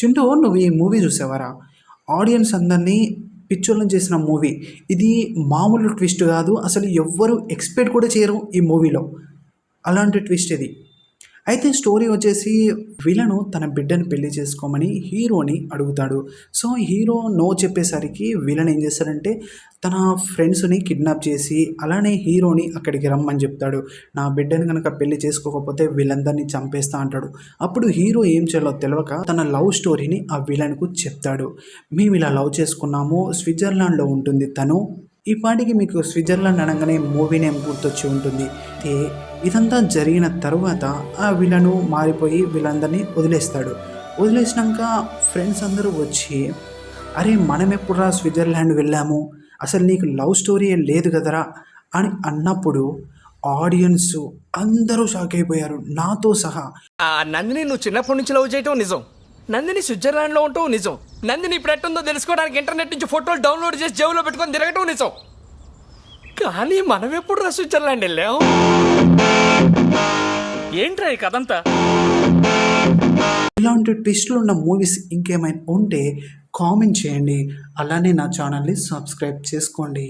చింటూ, నువ్వు ఈ movie చూసావరా? Audience అందరినీ పిచ్చోళ్ళని చేసిన మూవీ. ఇది మామూలు ట్విస్ట్ కాదు. అసలు ఎవ్వరు ఎక్స్పెక్ట్ కూడా చేయరు ఈ మూవీలో. అలాంటి ట్విస్ట్ ఇది. అయితే స్టోరీ వచ్చేసి విలను తన బిడ్డని పెళ్లి చేసుకోమని హీరోని అడుగుతాడు. సో హీరో నో చెప్పేసరికి విలన్ ఏం చేస్తాడంటే తన ఫ్రెండ్స్ని కిడ్నాప్ చేసి అలానే హీరోని అక్కడికి రమ్మని చెప్తాడు. నా బిడ్డని కనుక పెళ్లి చేసుకోకపోతే వీళ్ళందరినీ చంపేస్తా అంటాడు. అప్పుడు హీరో ఏం చేయాలో తెలియక తన లవ్ స్టోరీని ఆ విలన్కు చెప్తాడు. మేము ఇలా లవ్ చేసుకున్నాము, స్విట్జర్లాండ్లో ఉంటుంది తను. ఈ పాటికి మీకు స్విట్జర్లాండ్ అనగానే మూవీ నేమ్ గుర్తొచ్చి ఉంటుంది. అయితే ఇదంతా జరిగిన తర్వాత ఆ విలను మారిపోయి వీళ్ళందరినీ వదిలేస్తాడు. వదిలేసినాక ఫ్రెండ్స్ అందరూ వచ్చి, అరే మనం ఎప్పుడురా స్విట్జర్లాండ్ వెళ్ళాము, అసలు నీకు లవ్ స్టోరీ లేదు కదరా అని అన్నప్పుడు ఆడియన్స్ అందరూ షాక్ అయిపోయారు, నాతో సహా. నందిని నువ్వు చిన్నప్పటి నుంచి లవ్ చేయటం నిజం. నందిని స్విట్జర్లాండ్లో ఉంటావు నిజం. నందిని ఇప్పుడు ఎట్టుందో తెలుసుకోవడానికి ఇంటర్నెట్ నుంచి ఫోటోలు డౌన్లోడ్ చేసి జేబులో పెట్టుకొని తిరగటం నిజం. కానీ మనం ఎప్పుడు స్విట్జర్లాండ్ వెళ్ళాం? ఏంట్రా ఈ కథంతా? ఇలాంటి ట్విస్టులు ఉన్న మూవీస్ ఇంకేమైనా ఉంటే కామెంట్ చేయండి. అలానే నా ఛానల్ని సబ్స్క్రైబ్ చేసుకోండి.